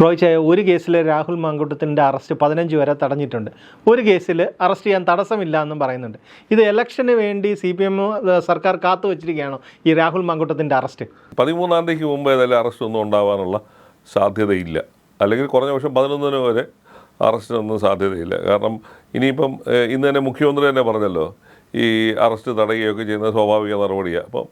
റോയ്ച്ചായ ഒരു കേസിൽ രാഹുൽ മാങ്കൂട്ടത്തിൻ്റെ അറസ്റ്റ് 15 വരെ തടഞ്ഞിട്ടുണ്ട്. ഒരു കേസിൽ അറസ്റ്റ് ചെയ്യാൻ തടസ്സമില്ല എന്നും പറയുന്നുണ്ട്. ഇത് ഇലക്ഷന് വേണ്ടി CPM സർക്കാർ കാത്തു വച്ചിരിക്കുകയാണോ ഈ രാഹുൽ മാങ്കൂട്ടത്തിൻ്റെ അറസ്റ്റ്? 13-ാം തീയതിക്ക് മുമ്പ് ഏതായാലും അറസ്റ്റ് ഒന്നും ഉണ്ടാവാനുള്ള സാധ്യതയില്ല. അല്ലെങ്കിൽ കുറഞ്ഞ പക്ഷം 11 വരെ അറസ്റ്റിനൊന്നും സാധ്യതയില്ല. കാരണം ഇനിയിപ്പം ഇന്ന് തന്നെ മുഖ്യമന്ത്രി തന്നെ പറഞ്ഞല്ലോ, ഈ അറസ്റ്റ് തടയുകയൊക്കെ ചെയ്യുന്നത് സ്വാഭാവിക നടപടിയാണ്. അപ്പം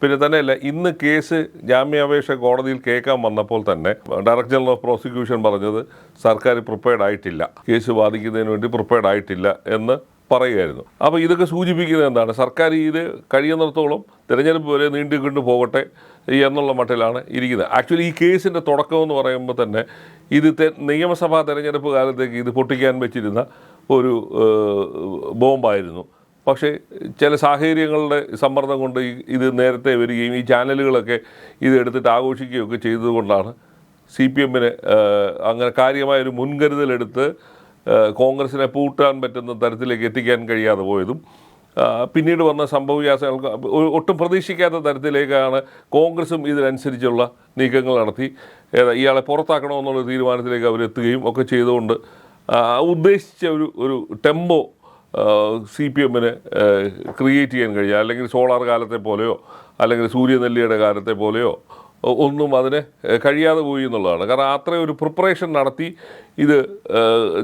പിന്നെ തന്നെയല്ല, ഇന്ന് കേസ് ജാമ്യാപേക്ഷ കോടതിയിൽ കേൾക്കാൻ വന്നപ്പോൾ തന്നെ ഡയറക്ടർ ജനറൽ ഓഫ് പ്രോസിക്യൂഷൻ പറഞ്ഞത് സർക്കാർ പ്രിപ്പയർഡ് ആയിട്ടില്ല, കേസ് വാദിക്കുന്നതിന് വേണ്ടി പ്രിപ്പയർഡ് ആയിട്ടില്ല എന്ന് പറയുമായിരുന്നു. അപ്പോൾ ഇതൊക്കെ സൂചിപ്പിക്കുന്നത് എന്താണ്? സർക്കാർ ഇത് കഴിയുന്നിടത്തോളം തിരഞ്ഞെടുപ്പ് വരെ നീണ്ടിക്കൊണ്ട് പോകട്ടെ എന്നുള്ള മട്ടിലാണ് ഇരിക്കുന്നത്. ആക്ച്വലി ഈ കേസിൻ്റെ തുടക്കമെന്ന് പറയുമ്പോൾ തന്നെ ഇത് നിയമസഭാ തെരഞ്ഞെടുപ്പ് കാലത്തേക്ക് ഇത് പൊട്ടിക്കാൻ വെച്ചിരുന്ന ഒരു ബോംബായിരുന്നു. പക്ഷേ ചില സാഹചര്യങ്ങളുടെ സമ്മർദ്ദം കൊണ്ട് ഇത് നേരത്തെ വരികയും ഈ ചാനലുകളൊക്കെ ഇത് എടുത്തിട്ട് ആഘോഷിക്കുകയൊക്കെ ചെയ്തതുകൊണ്ടാണ് CPMന് അങ്ങനെ കാര്യമായൊരു മുൻകരുതലെടുത്ത് കോൺഗ്രസിനെ പൂട്ടാൻ പറ്റുന്ന തരത്തിലേക്ക് എത്തിക്കാൻ കഴിയാതെ പോയതും പിന്നീട് വന്ന സംഭവവികാസങ്ങൾക്ക് ഒട്ടും പ്രതീക്ഷിക്കാത്ത തരത്തിലേക്കാണ് കോൺഗ്രസും ഇതിനനുസരിച്ചുള്ള നീക്കങ്ങൾ നടത്തി ഇയാളെ പുറത്താക്കണമെന്നുള്ള തീരുമാനത്തിലേക്ക് അവരെത്തുകയും ഒക്കെ ചെയ്തുകൊണ്ട് ഉദ്ദേശിച്ച ഒരു ടെമ്പോ CPMന് ക്രിയേറ്റ് ചെയ്യാൻ കഴിയുക. അല്ലെങ്കിൽ സോളാർ കാലത്തെ പോലെയോ അല്ലെങ്കിൽ സൂര്യനെല്ലിയുടെ കാലത്തെ പോലെയോ ഒന്നും അതിന് കഴിയാതെ പോയി എന്നുള്ളതാണ്. കാരണം അത്രയും ഒരു പ്രിപ്പറേഷൻ നടത്തി ഇത്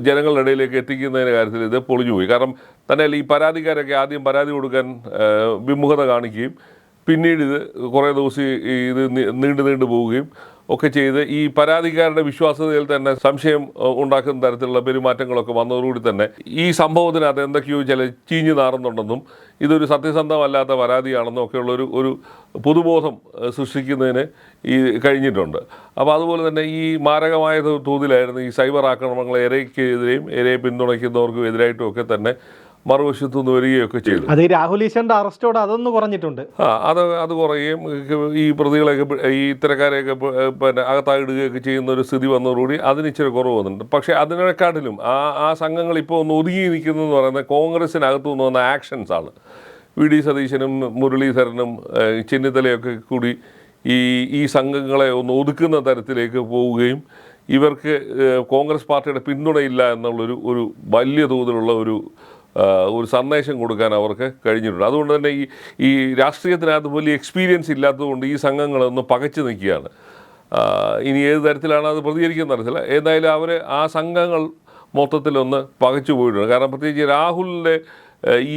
ജനങ്ങളുടെ ഇടയിലേക്ക് എത്തിക്കുന്നതിൻ്റെ കാര്യത്തിൽ ഇത് പൊളിഞ്ഞുപോയി. കാരണം തന്നെയല്ല, ഈ പരാതിക്കാരൊക്കെ ആദ്യം പരാതി കൊടുക്കാൻ വിമുഖത കാണിക്കുകയും പിന്നീട് ഇത് കുറേ ദിവസം ഇത് നീണ്ടു പോവുകയും ഒക്കെ ചെയ്ത് ഈ പരാതിക്കാരുടെ വിശ്വാസ്യതയിൽ തന്നെ സംശയം ഉണ്ടാക്കുന്ന തരത്തിലുള്ള പെരുമാറ്റങ്ങളൊക്കെ വന്നതോടുകൂടി തന്നെ ഈ സംഭവത്തിനകത്ത് എന്തൊക്കെയോ ചില ചീഞ്ഞു നാറുന്നുണ്ടെന്നും ഇതൊരു സത്യസന്ധമല്ലാത്ത പരാതിയാണെന്നും ഒക്കെയുള്ള ഒരു പൊതുബോധം സൃഷ്ടിക്കുന്നതിന് ഈ കഴിഞ്ഞിട്ടുണ്ട്. അപ്പോൾ അതുപോലെ തന്നെ ഈ മാരകമായ തോതിലായിരുന്നു ഈ സൈബർ ആക്രമണങ്ങൾ ഇരയ്ക്കെതിരെയും ഇരയെ പിന്തുണയ്ക്കുന്നവർക്കും എതിരായിട്ടും ഒക്കെ തന്നെ മറുവശത്തു നിന്ന് വരികയൊക്കെ ചെയ്തു. അത് രാഹുൽ ഈശ്വറിന്റെ അറസ്റ്റോടെ അതൊന്ന് കുറഞ്ഞിട്ടുണ്ട്. അത് കുറയുകയും ഈ പ്രതികളെയൊക്കെ ഈ ഇത്തരക്കാരെയൊക്കെ പിന്നെ അകത്തായിടുകയൊക്കെ ചെയ്യുന്ന ഒരു സ്ഥിതി വന്നതോടുകൂടി അതിന് ഇച്ചിരി കുറവ് വന്നിട്ടുണ്ട്. പക്ഷേ അതിനെക്കാട്ടിലും ആ സംഘങ്ങൾ ഇപ്പോൾ ഒന്ന് ഒതുങ്ങി നിൽക്കുന്നതെന്ന് പറയുന്നത് കോൺഗ്രസിനകത്തു നിന്ന് വന്ന ആക്ഷൻസാണ്. VD സതീശനും മുരളീധരനും ചെന്നിത്തലയൊക്കെ കൂടി ഈ സംഘങ്ങളെ ഒന്ന് ഒതുക്കുന്ന തരത്തിലേക്ക് പോവുകയും ഇവർക്ക് കോൺഗ്രസ് പാർട്ടിയുടെ പിന്തുണയില്ല എന്നുള്ളൊരു വലിയ തോതിലുള്ള ഒരു സന്ദേശം കൊടുക്കാൻ അവർക്ക് കഴിഞ്ഞിട്ടുണ്ട്. അതുകൊണ്ട് തന്നെ ഈ രാഷ്ട്രീയത്തിനകത്ത് വലിയ എക്സ്പീരിയൻസ് ഇല്ലാത്തതുകൊണ്ട് ഈ സംഘങ്ങളൊന്ന് പകച്ചു നിൽക്കുകയാണ്. ഇനി ഏത് തരത്തിലാണ് അത് പ്രതികരിക്കുന്ന തരത്തില്ല. ഏതായാലും അവർ ആ സംഘങ്ങൾ മൊത്തത്തിലൊന്ന് പകച്ചു പോയിട്ടുണ്ട്. കാരണം പ്രത്യേകിച്ച് രാഹുലിൻ്റെ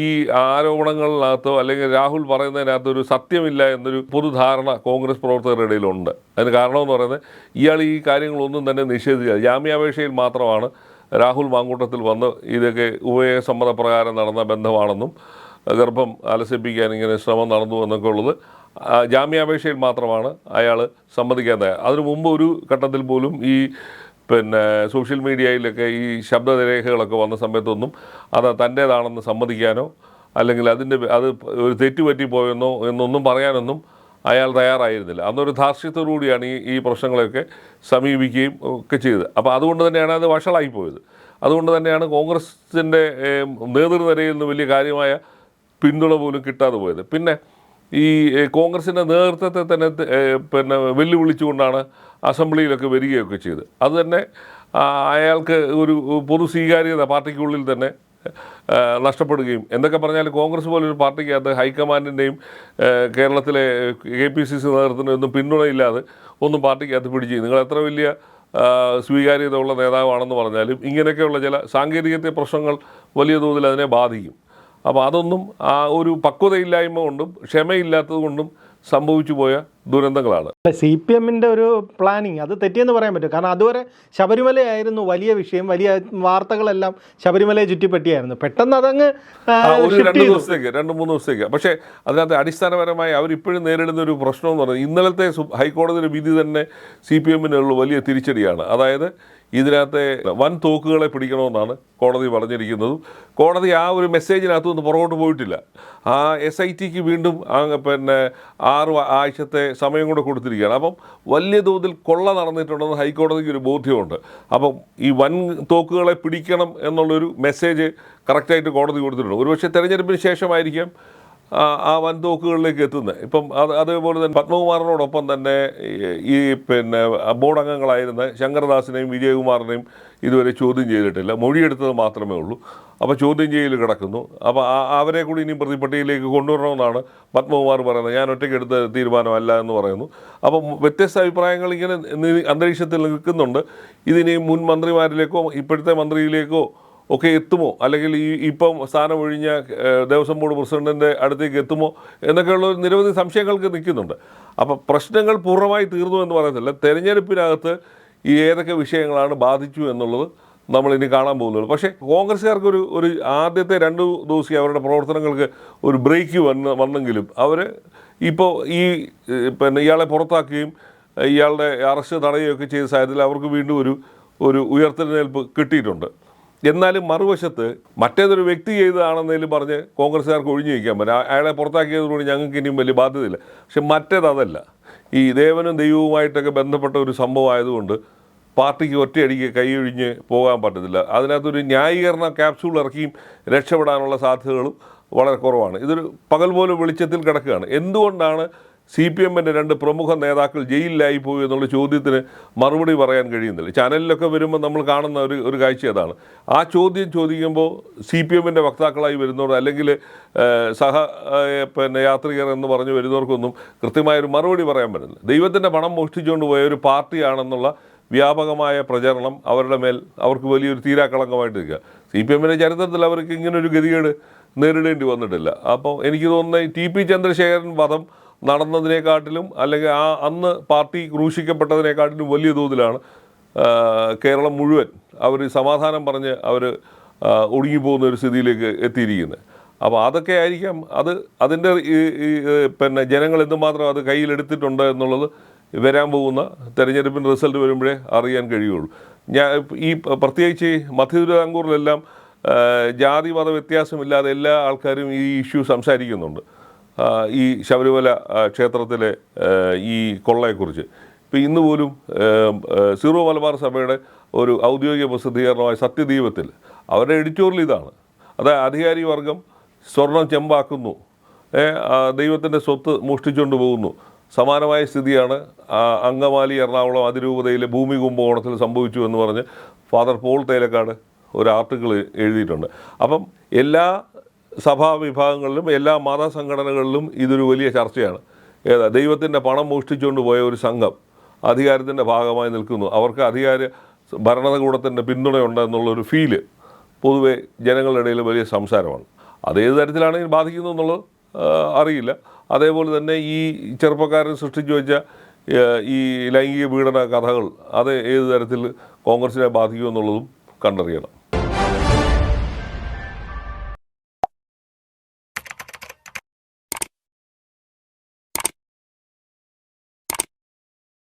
ഈ ആരോപണങ്ങളിനകത്തോ അല്ലെങ്കിൽ രാഹുൽ പറയുന്നതിനകത്തൊരു സത്യമില്ല എന്നൊരു പൊതുധാരണ കോൺഗ്രസ് പ്രവർത്തകരുടെ ഇടയിലുണ്ട്. അതിന് കാരണമെന്ന് പറയുന്നത് ഇയാൾ ഈ കാര്യങ്ങളൊന്നും തന്നെ നിഷേധിക്കുക, ജാമ്യാപേക്ഷയിൽ മാത്രമാണ് രാഹുൽ മാങ്കൂട്ടത്തിൽ വന്ന് ഇതൊക്കെ ഉഭയസമ്മതപ്രകാരം നടന്ന ബന്ധമാണെന്നും ഗർഭം അലസിപ്പിക്കാൻ ഇങ്ങനെ ശ്രമം നടന്നു എന്നൊക്കെ ഉള്ളത് ജാമ്യാപേക്ഷയിൽ മാത്രമാണ് അയാൾ സമ്മതിക്കാൻ തയ്യാറ്. അതിനു മുമ്പ് ഒരു ഘട്ടത്തിൽ പോലും ഈ സോഷ്യൽ മീഡിയയിലൊക്കെ ഈ ശബ്ദരേഖകളൊക്കെ വന്ന സമയത്തൊന്നും അത് തൻ്റേതാണെന്ന് സമ്മതിക്കാനോ അല്ലെങ്കിൽ അത് ഒരു തെറ്റുപറ്റിപ്പോയെന്നോ എന്നൊന്നും പറയാനൊന്നും അയാൾ തയ്യാറായിരുന്നില്ല. അന്നൊരു ധാർഷ്ട്യത്തോടുകൂടിയാണ് ഈ പ്രശ്നങ്ങളെയൊക്കെ സമീപിക്കുകയും ഒക്കെ ചെയ്തത്. അപ്പോൾ അതുകൊണ്ട് തന്നെയാണ് അത് വഷളായിപ്പോയത്. അതുകൊണ്ട് തന്നെയാണ് കോൺഗ്രസിൻ്റെ നേതൃനിരയിൽ നിന്ന് വലിയ കാര്യമായ പിന്തുണ പോലും കിട്ടാതെ പോയത്. പിന്നെ ഈ കോൺഗ്രസിൻ്റെ നേതൃത്വത്തെ തന്നെ വെല്ലുവിളിച്ചുകൊണ്ടാണ് അസംബ്ലിയിലൊക്കെ വരികയൊക്കെ ചെയ്തത്. അതുതന്നെ അയാൾക്ക് ഒരു പൊതു സ്വീകാര്യത പാർട്ടിക്കുള്ളിൽ തന്നെ നഷ്ടപ്പെടുകയും, എന്തൊക്കെ പറഞ്ഞാലും കോൺഗ്രസ് പോലൊരു പാർട്ടിക്കകത്ത് ഹൈക്കമാൻഡിൻ്റെയും കേരളത്തിലെ KPCC നേതൃത്വത്തിൻ്റെ ഒന്നും പിന്തുണയില്ലാതെ ഒന്നും പാർട്ടിക്കകത്ത് പിടിച്ച് നിങ്ങൾ എത്ര വലിയ സ്വീകാര്യത ഉള്ള നേതാവാണെന്ന് പറഞ്ഞാലും ഇങ്ങനെയൊക്കെയുള്ള ചില സാങ്കേതികത്തെ പ്രശ്നങ്ങൾ വലിയ തോതിൽ അതിനെ ബാധിക്കും. അപ്പോൾ അതൊന്നും ആ ഒരു പക്വതയില്ലായ്മ കൊണ്ടും ക്ഷമയില്ലാത്തത് കൊണ്ടും സംഭവിച്ചു പോയ ദുരന്തങ്ങളാണ്. CPMന്റെ ഒരു പ്ലാനിങ് അത് തെറ്റിയെന്ന് പറയാൻ പറ്റും. കാരണം അതുവരെ ശബരിമലയായിരുന്നു വലിയ വിഷയം, വലിയ വാർത്തകളെല്ലാം ശബരിമലയെ ചുറ്റിപ്പറ്റിയായിരുന്നു. പെട്ടെന്ന് അതങ്ങ് ഒരു 2-3 ദിവസത്തേക്ക്. പക്ഷേ അതിനകത്ത് അടിസ്ഥാനപരമായി അവരിപ്പോഴും നേരിടുന്ന ഒരു പ്രശ്നം എന്ന് പറയുന്നത് ഇന്നലത്തെ ഹൈക്കോടതിയുടെ വിധി തന്നെ CPMനുള്ള വലിയ തിരിച്ചടിയാണ്. അതായത് ഇതിനകത്തെ വൻ തോക്കുകളെ പിടിക്കണമെന്നാണ് കോടതി പറഞ്ഞിരിക്കുന്നതും കോടതി ആ ഒരു മെസ്സേജിനകത്തുനിന്ന് പുറകോട്ട് പോയിട്ടില്ല. ആ SITക്ക് വീണ്ടും 6 ആഴ്ചത്തെ സമയം കൂടെ കൊടുത്തിരിക്കുകയാണ്. അപ്പം വലിയ തോതിൽ കൊള്ള നടന്നിട്ടുണ്ടെന്ന് ഹൈക്കോടതിക്ക് ഒരു ബോധ്യമുണ്ട്. അപ്പം ഈ വൻ തോക്കുകളെ പിടിക്കണം എന്നുള്ളൊരു മെസ്സേജ് കറക്റ്റായിട്ട് കോടതി കൊടുത്തിട്ടുണ്ട്. ഒരുപക്ഷെ തെരഞ്ഞെടുപ്പിന് ശേഷമായിരിക്കാം ആ വൻതോക്കുകളിലേക്ക് എത്തുന്നത്. ഇപ്പം അതേപോലെ തന്നെ പത്മകുമാറിനോടൊപ്പം തന്നെ ഈ പിന്നെ ബോർഡ് അംഗങ്ങളായിരുന്ന ശങ്കർദാസിനെയും വിജയകുമാറിനെയും ഇതുവരെ ചോദ്യം ചെയ്തിട്ടില്ല, മൊഴിയെടുത്തത് മാത്രമേ ഉള്ളൂ. അപ്പോൾ ചോദ്യം ചെയ്യൽ കിടക്കുന്നു. അപ്പോൾ അവരെ കൂടി ഇനി പ്രതിപട്ടികയിലേക്ക് കൊണ്ടുവരണമെന്നാണ് പത്മകുമാർ പറയുന്നത്. ഞാൻ ഒറ്റയ്ക്ക് എടുത്ത തീരുമാനമല്ല എന്ന് പറയുന്നു. അപ്പം വ്യത്യസ്ത അഭിപ്രായങ്ങൾ ഇങ്ങനെ അന്തരീക്ഷത്തിൽ നിൽക്കുന്നുണ്ട്. ഇതിനി മുൻ മന്ത്രിമാരിലേക്കോ ഇപ്പോഴത്തെ മന്ത്രിയിലേക്കോ ഒക്കെ എത്തുമോ, അല്ലെങ്കിൽ ഇപ്പം സ്ഥാനമൊഴിഞ്ഞ ദേവസ്വം ബോർഡ് പ്രസിഡന്റിൻ്റെ അടുത്തേക്ക് എത്തുമോ എന്നൊക്കെയുള്ള നിരവധി സംശയങ്ങൾക്ക് നിൽക്കുന്നുണ്ട്. അപ്പോൾ പ്രശ്നങ്ങൾ പൂർണ്ണമായി തീർന്നു എന്ന് പറയുന്നില്ല. തെരഞ്ഞെടുപ്പിനകത്ത് ഈ ഏതൊക്കെ വിഷയങ്ങളാണ് ബാധിച്ചു എന്നുള്ളത് നമ്മളിനി കാണാൻ പോകുന്നുള്ളൂ. പക്ഷേ കോൺഗ്രസ്സുകാർക്ക് ഒരു ആദ്യത്തെ 2 ദിവസം അവരുടെ പ്രവർത്തനങ്ങൾക്ക് ഒരു ബ്രേക്ക് വന്നെങ്കിലും അവർ ഇപ്പോൾ ഈ പിന്നെ ഇയാളെ പുറത്താക്കുകയും ഇയാളുടെ അറസ്റ്റ് തടയുകയൊക്കെ ചെയ്ത സാഹചര്യത്തിൽ അവർക്ക് വീണ്ടും ഒരു ഉയർത്തെഴുന്നേൽപ്പ് കിട്ടിയിട്ടുണ്ട്. എന്നാലും മറുവശത്ത് മറ്റേതൊരു വ്യക്തി ചെയ്തതാണെന്നതിലും പറഞ്ഞ് കോൺഗ്രസ്സുകാർക്ക് ഒഴിഞ്ഞു വയ്ക്കാൻ പറ്റും. അയാളെ പുറത്താക്കിയതോടുകൂടി ഞങ്ങൾക്ക് ഇനിയും വലിയ ബാധ്യതയില്ല. പക്ഷെ മറ്റേതല്ല. ഈ ദേവനും ദൈവവുമായിട്ടൊക്കെ ബന്ധപ്പെട്ട ഒരു സംഭവം ആയതുകൊണ്ട് പാർട്ടിക്ക് ഒറ്റയടിക്ക് കൈയൊഴിഞ്ഞ് പോകാൻ പറ്റത്തില്ല. അതിനകത്തൊരു ന്യായീകരണ ക്യാപ്സ്യൂൾ ഇറക്കിയും രക്ഷപ്പെടാനുള്ള സാധ്യതകളും വളരെ കുറവാണ്. ഇതൊരു പകൽ പോലും വെളിച്ചത്തിൽ കിടക്കുകയാണ്. എന്തുകൊണ്ടാണ് CPM-ൻ്റെ 2 പ്രമുഖ നേതാക്കൾ ജയിലിലായി പോയി എന്നുള്ള ചോദ്യത്തിന് മറുപടി പറയാൻ കഴിയുന്നില്ല. ചാനലിലൊക്കെ വരുമ്പോൾ നമ്മൾ കാണുന്ന ഒരു കാഴ്ച അതാണ്. ആ ചോദ്യം ചോദിക്കുമ്പോൾ CPM-ൻ്റെ വക്താക്കളായി വരുന്നവർ അല്ലെങ്കിൽ പിന്നെ യാത്രികർ എന്ന് പറഞ്ഞു വരുന്നവർക്കൊന്നും കൃത്യമായൊരു മറുപടി പറയാൻ പറ്റില്ല. ദൈവത്തിൻ്റെ പണം മോഷ്ടിച്ചുകൊണ്ട് പോയ ഒരു പാർട്ടിയാണെന്നുള്ള വ്യാപകമായ പ്രചരണം അവരുടെ മേൽ അവർക്ക് വലിയൊരു തീരാക്കളങ്കമായിട്ട് നിൽക്കുക. CPM-ൻ്റെ ചരിത്രത്തിൽ അവർക്ക് ഇങ്ങനൊരു ഗതികേട് നേരിടേണ്ടി വന്നിട്ടില്ല. അപ്പോൾ എനിക്ക് തോന്നുന്നത് TP ചന്ദ്രശേഖരൻ വധം നടന്നതിനെക്കാട്ടിലും അല്ലെങ്കിൽ അന്ന് പാർട്ടി ക്രൂശിക്കപ്പെട്ടതിനെക്കാട്ടിലും വലിയ തോതിലാണ് കേരളം മുഴുവൻ അവർ സമാധാനം പറഞ്ഞ് അവർ ഒടുങ്ങിപ്പോകുന്ന ഒരു സ്ഥിതിയിലേക്ക് എത്തിയിരിക്കുന്നത്. അപ്പോൾ അതൊക്കെ ആയിരിക്കാം അതിൻ്റെ പിന്നെ ജനങ്ങൾ എന്തുമാത്രം അത് കയ്യിലെടുത്തിട്ടുണ്ട് എന്നുള്ളത് വരാൻ പോകുന്ന തെരഞ്ഞെടുപ്പിൻ്റെ റിസൾട്ട് വരുമ്പോഴേ അറിയാൻ കഴിയുള്ളൂ. ഈ പ്രത്യേകിച്ച് മധ്യ തിരുവിതാംകൂറിലെല്ലാം ജാതി മത വ്യത്യാസമില്ലാതെ എല്ലാ ആൾക്കാരും ഈ ഇഷ്യൂ സംസാരിക്കുന്നുണ്ട്. ഈ ശബരിമല ക്ഷേത്രത്തിലെ ഈ കൊള്ളയെക്കുറിച്ച്. ഇപ്പോൾ ഇന്ന് പോലും സീറോ മലബാർ സഭയുടെ ഒരു ഔദ്യോഗിക പ്രസിദ്ധീകരണമായ സത്യദീപത്തിൽ അവരുടെ എഡിറ്റോറിയൽ ഇതാണ്. അതായത് അധികാരി വർഗം സ്വർണം ചെമ്പാക്കുന്നു, ദൈവത്തിൻ്റെ സ്വത്ത് മോഷ്ടിച്ചുകൊണ്ട് പോകുന്നു. സമാനമായ സ്ഥിതിയാണ് അങ്കമാലി എറണാകുളം അതിരൂപതയിലെ ഭൂമി കുംഭകോണത്തിൽ സംഭവിച്ചു എന്ന് പറഞ്ഞ് ഫാദർ പോൾ തേലക്കാട് ഒരു ആർട്ടിക്കിൾ എഴുതിയിട്ടുണ്ട്. അപ്പം എല്ലാ സഭാവിഭാഗങ്ങളിലും എല്ലാ മതസംഘടനകളിലും ഇതൊരു വലിയ ചർച്ചയാണ്. ദൈവത്തിൻ്റെ പണം മോഷ്ടിച്ചുകൊണ്ട് പോയ ഒരു സംഘം അധികാരത്തിൻ്റെ ഭാഗമായി നിൽക്കുന്നു, അവർക്ക് ഭരണകൂടത്തിൻ്റെ പിന്തുണയുണ്ട് എന്നുള്ളൊരു ഫീല് പൊതുവെ ജനങ്ങളുടെ ഇടയിൽ വലിയ സംസാരമാണ്. അതേത് തരത്തിലാണെങ്കിൽ ബാധിക്കുന്നു എന്നുള്ളത് അറിയില്ല. അതേപോലെ തന്നെ ഈ ചെറുപ്പക്കാരൻ സൃഷ്ടിച്ചു വെച്ച ഈ ലൈംഗിക പീഡന കഥകൾ അത് ഏത് തരത്തിൽ കോൺഗ്രസിനെ ബാധിക്കുമെന്നുള്ളതും കണ്ടറിയണം.